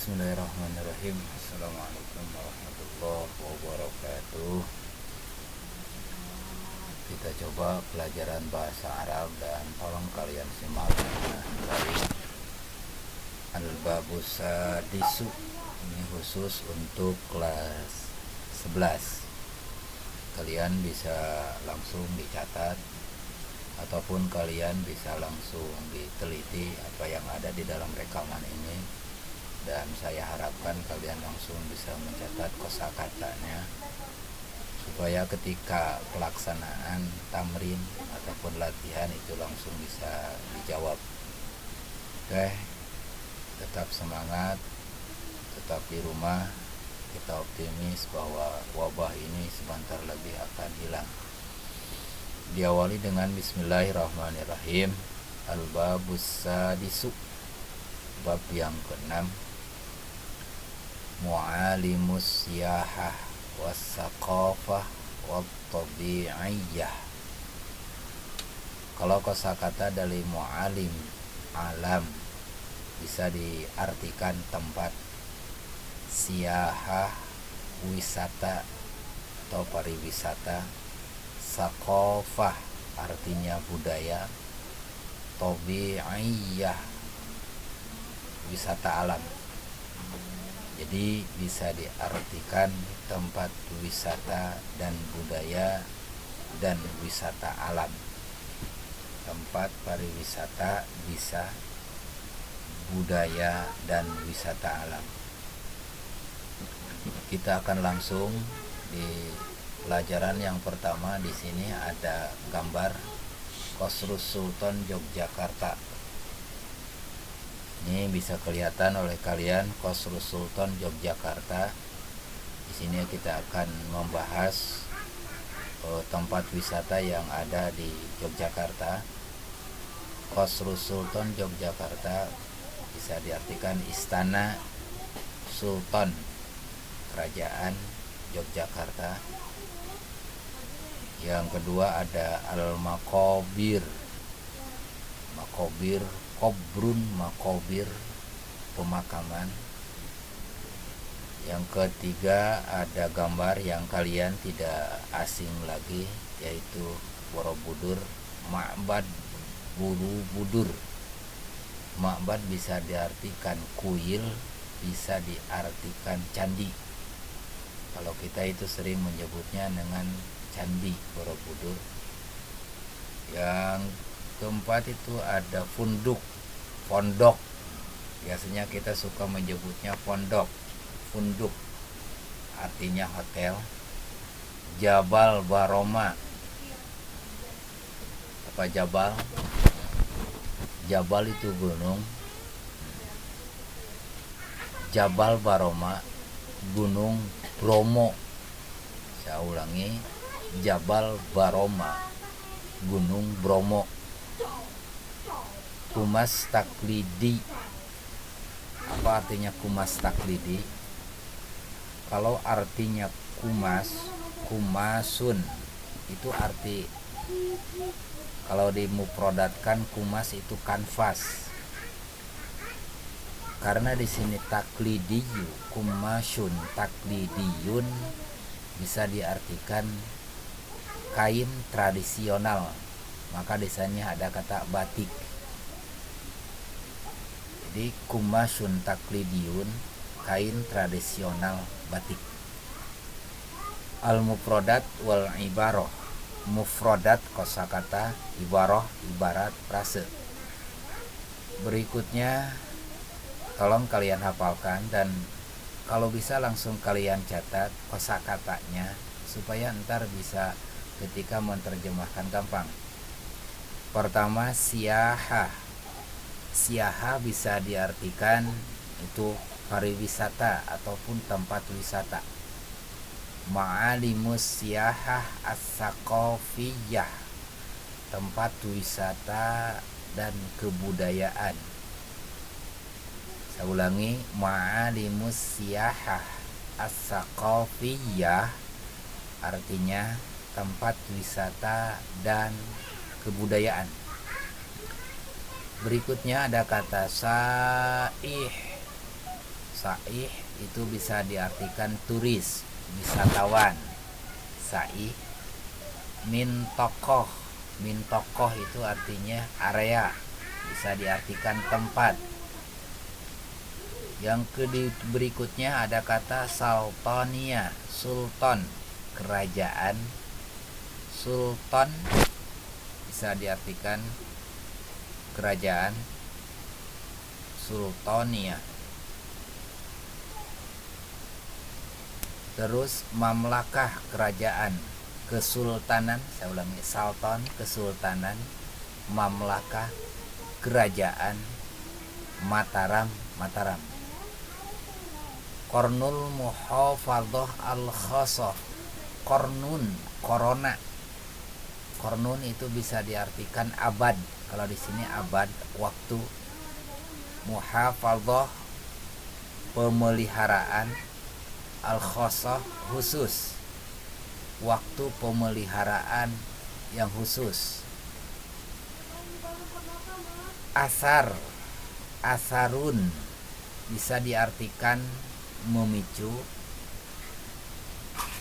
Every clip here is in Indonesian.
Bismillahirrahmanirrahim. Assalamualaikum warahmatullahi wabarakatuh. Kita coba pelajaran bahasa Arab dan tolong kalian simak dari Al-Babus Sadisu. Ini khusus untuk kelas 11. Kalian bisa langsung dicatat ataupun kalian bisa langsung diteliti apa yang ada di dalam rekaman ini. Dan saya harapkan kalian langsung bisa mencatat kosakatanya supaya ketika pelaksanaan tamrin ataupun latihan itu langsung bisa dijawab. Oke, tetap semangat, tetap di rumah. Kita optimis bahwa wabah ini sebentar lagi akan hilang. Diawali dengan Bismillahirrahmanirrahim. Al-Babus Sadisu, bab yang ke-6. Mu'alimus siyahah was-saqafah wat-tabi'iyyah. Kalau kosakata dari mu'alim, alam, bisa diartikan tempat. Siyahah, wisata atau pariwisata. Saqafah artinya budaya. Tabi'iyyah, wisata alam. Jadi bisa diartikan tempat wisata dan budaya dan wisata alam. Tempat pariwisata bisa, budaya dan wisata alam. Kita akan langsung di pelajaran yang pertama. Di sini ada gambar Qasrus Sultan Yogyakarta. Ini bisa kelihatan oleh kalian Qasrus Sultan Yogyakarta. Di sini kita akan membahas tempat wisata yang ada di Yogyakarta. Qasrus Sultan Yogyakarta bisa diartikan istana Sultan Kerajaan Yogyakarta. Yang kedua ada Al-Maqabir. Maqabir, Qobrun, makobir, pemakaman. Yang ketiga ada gambar yang kalian tidak asing lagi, yaitu Borobudur, Ma'bad Borobudur. Ma'bad bisa diartikan kuil, bisa diartikan candi. Kalau kita itu sering menyebutnya dengan candi Borobudur. Yang keempat itu ada pondok. Biasanya kita suka menyebutnya pondok, funduk, artinya hotel. Jabal Baroma. Apa Jabal? Jabal itu gunung. Jabal Baroma, gunung Bromo. Saya ulangi, Jabal Baroma, gunung Bromo. Kumas taklidi. Apa artinya kumas taklidi? Kalau artinya kumas, kumasun, itu arti, kalau dimufradatkan kumas itu kanvas. Karena di sini taklidiyu, kumasun, taklidiyun bisa diartikan kain tradisional. Maka di sana ada kata batik. Jadi kumasun taklidiyun, kain tradisional batik. Al-mufradat wal ibarah. Mufradat kosakata, ibarah ibarat frase. Berikutnya tolong kalian hafalkan dan kalau bisa langsung kalian catat kosakatanya supaya ntar bisa ketika menerjemahkan gampang. Pertama, siyahah. Siyahah bisa diartikan itu pariwisata ataupun tempat wisata. Ma'alimus siyahah as-saqafiyah, tempat wisata dan kebudayaan. Saya ulangi, ma'alimus siyahah as-saqafiyah artinya tempat wisata dan kebudayaan. Berikutnya ada kata saih. Saih itu bisa diartikan turis, wisatawan. Saih. Min tokoh itu artinya area, bisa diartikan tempat. Yang berikutnya ada kata sultania, sultan, kerajaan. Sultan bisa diartikan kerajaan, sultania. Terus mamlakah, kerajaan. Kesultanan, saya ulangi, sultan, kesultanan. Mamlakah, kerajaan. Mataram. Kornul muhafadhah al-khasah. Kornun, korona. Kornun itu bisa diartikan abad. Kalau di sini abad, waktu. Muhafadhah, pemeliharaan. Al-khasah, khusus. Waktu pemeliharaan yang khusus. Asarun bisa diartikan memicu.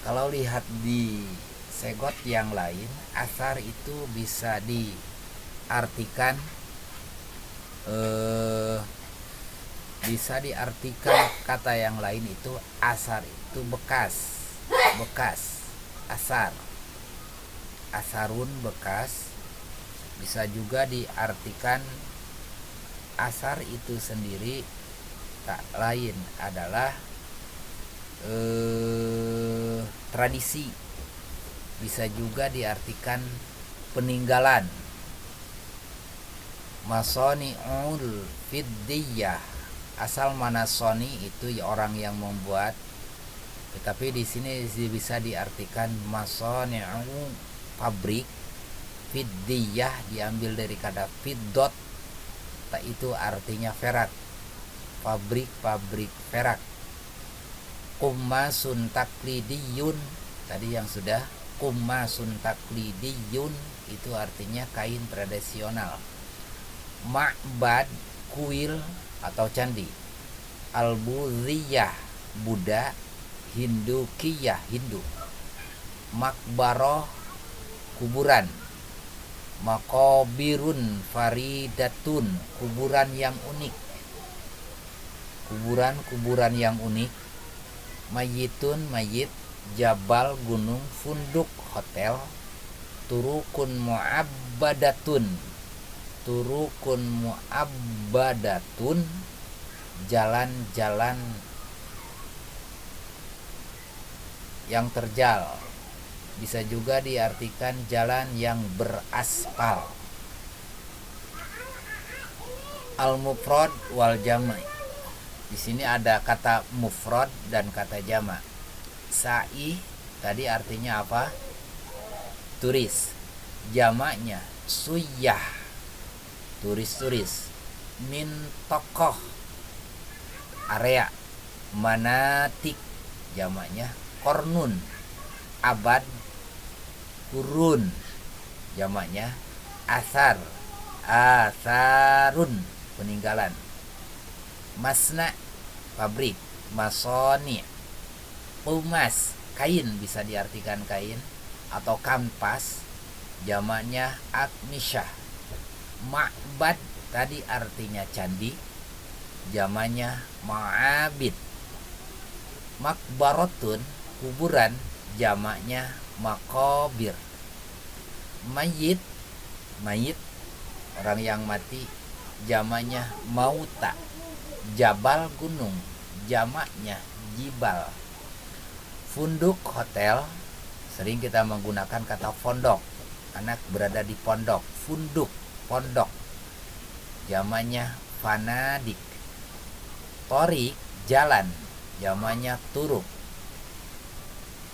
Kalau lihat di segot yang lain, asar itu bisa diartikan kata yang lain itu asar itu bekas. Asar. Asarun, bekas. Bisa juga diartikan asar itu sendiri tak lain adalah tradisi. Bisa juga diartikan peninggalan. Masoni'ul fiddiyah, asal manasoni itu orang yang membuat. Tetapi di sini bisa diartikan masoni'u, pabrik. Fiddiyah diambil dari kata fiddot, itu artinya perak. Pabrik perak. Kummasun taklidiyun, tadi yang sudah. Kummasun taklidiyun itu artinya kain tradisional. Ma'bad, kuil atau candi. Al-Buddhiyah, Buddha. Hindukiyah, Hindu. Makbaroh, kuburan. Makobirun faridatun, kuburan yang unik. Kuburan yang unik. Mayitun, mayit. Jabal, gunung. Funduk, hotel. Turukun mu'abbadatun, jalan-jalan yang terjal. Bisa juga diartikan jalan yang beraspal. Al-mufrad wal jama'. Di sini ada kata mufrad dan kata jama'. Sa'i tadi artinya apa? Turis. Jamaknya suyah, turis. Min tokoh, area. Manatik, jamaknya kornun. Abad, kurun, jamaknya asarun, peninggalan. Masna, pabrik. Masoni, pumas, kain, bisa diartikan kain atau kampas, jamaknya akmisyah. Ma'bad tadi artinya candi, jamaknya ma'abid. Makbarotun, kuburan, jamaknya makobir. Mayit, orang yang mati, jamaknya mauta. Jabal, gunung, jamaknya jibal. Funduk, hotel, sering kita menggunakan kata pondok. Anak berada di pondok. Funduk, pondok, jamaknya fanadik. Torik, jalan, jamaknya turuk.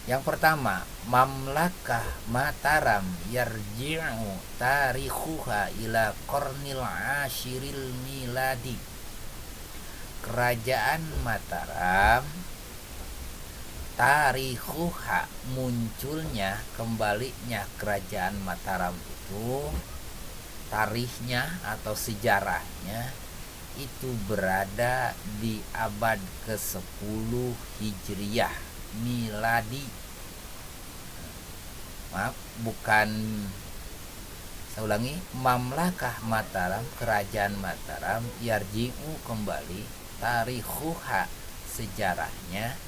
Yang pertama, mamlakah Mataram yarji'u tarikhuha ila qarnil ashiril miladi. Kerajaan Mataram, tarikhuha, munculnya, kembalinya kerajaan Mataram itu, tarikhnya atau sejarahnya itu berada di abad ke-10 Hijriyah miladi. Maaf, bukan, saya ulangi, Mamlakah Mataram, kerajaan Mataram, yarji'u kembali, tarikhuha sejarahnya,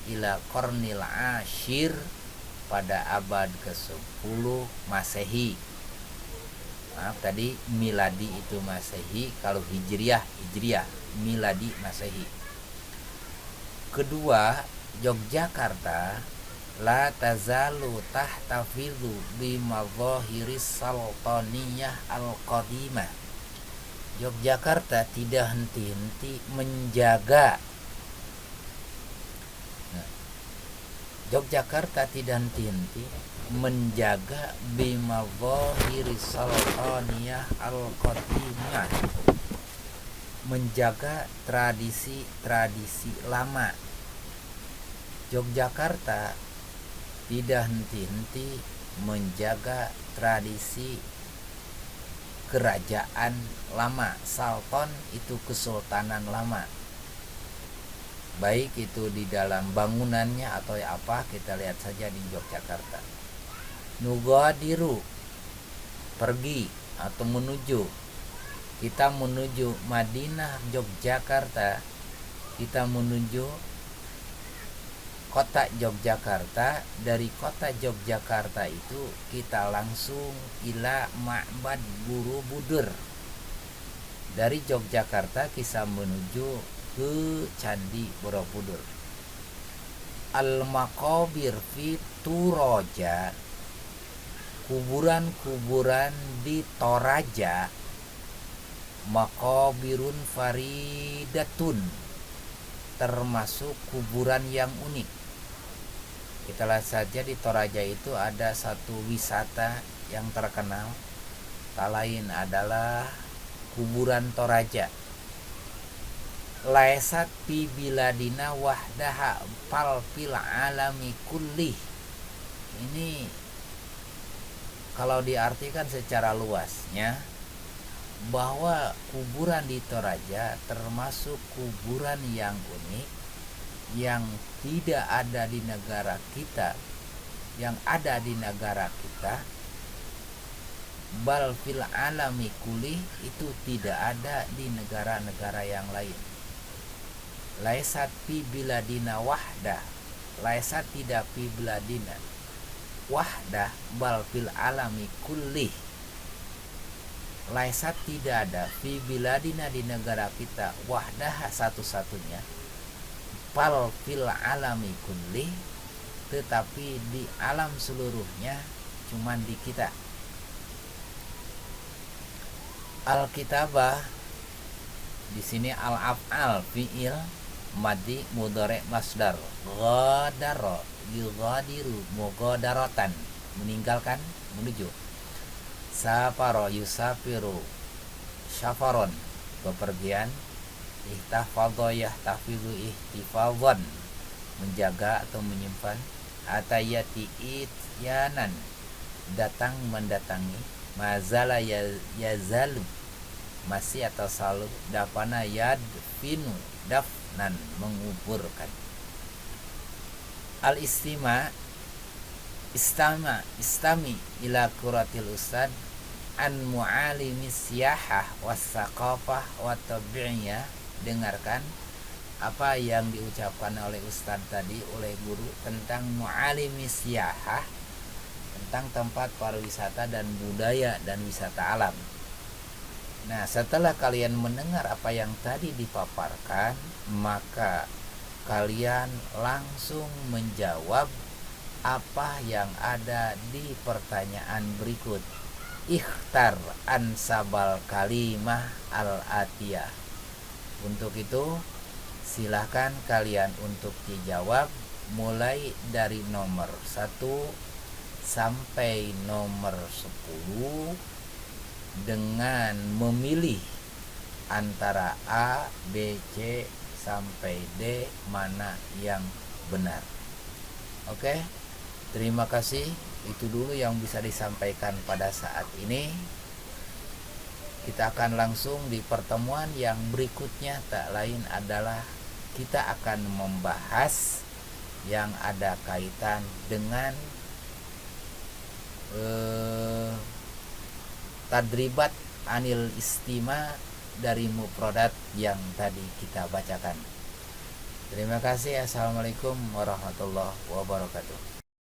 ila Qarnil Ashir pada abad ke-10 Masehi. Maaf, tadi miladi itu Masehi, kalau Hijriyah miladi Masehi. Kedua, Yogyakarta la tazalu tahtafizu bi madzahiris sultaniyah al-qadimah. Yogyakarta tidak henti-henti menjaga Yogyakarta tidak henti-henti menjaga bimadzahiri sultaniyah al-qadimah, menjaga tradisi-tradisi lama. Yogyakarta tidak henti-henti menjaga tradisi kerajaan lama. Sultan itu kesultanan lama, baik itu di dalam bangunannya atau apa, kita lihat saja di Yogyakarta. Nugadiru, pergi atau menuju, kita menuju Madinah Yogyakarta, kita menuju kota Yogyakarta. Dari kota Yogyakarta itu kita langsung ila Ma'bad Borobudur. Dari Yogyakarta kita menuju ke Candi Borobudur. Al-Maqabir fi Toraja, kuburan-kuburan di Toraja, maqabirun faridatun, termasuk kuburan yang unik. Kita lihat saja di Toraja itu ada satu wisata yang terkenal, tak lain adalah kuburan Toraja. Laisat fi biladina wahdaha fal fil alami kullih. Ini kalau diartikan secara luasnya, bahwa kuburan di Toraja termasuk kuburan yang unik, yang tidak ada di negara kita, yang ada di negara kita. Bal fil alami kulih, itu tidak ada di negara-negara yang lain. Laisat fi biladina wahdah, laisat tidak fi biladina wahdah bal fil alami kulih. Laisat tidak ada fi biladina di negara kita wahdah satu-satunya, bal fil alami kulih, tetapi di alam seluruhnya cuman di kita. Al-kitabah di sini al-af'al fi'il madi mudhari masdar, ghadara yughadiru mughadaratan, meninggalkan, menuju. Safaro yusafiru syafaron, bepergian. Ihtafadha yahtafizu ihtifadhan, menjaga atau menyimpan. Atayati ityanan, datang mendatangi. Mazala yazalu, masih atau selalu. Dafana yadfinu, dafnan, menguburkan. Istami ila quratil ustad an mu'alimi siyahah wassaqafah wa tabi'iyah. Dengarkan apa yang diucapkan oleh ustad tadi, oleh guru, tentang mu'alimi siyahah, tentang tempat pariwisata dan budaya dan wisata alam. Nah, setelah kalian mendengar apa yang tadi dipaparkan, maka kalian langsung menjawab apa yang ada di pertanyaan berikut. Ikhtar ansabal kalimah al-atiyah. Untuk itu, silahkan kalian untuk dijawab mulai dari nomor 1 sampai nomor 10 dengan memilih antara A, B, C sampai D mana yang benar. Oke, terima kasih. Itu dulu yang bisa disampaikan pada saat ini. Kita akan langsung di pertemuan yang berikutnya, tak lain adalah kita akan membahas yang ada kaitan dengan tadribat anil istima dari mufradat yang tadi kita bacakan. Terima kasih. Assalamualaikum warahmatullahi wabarakatuh.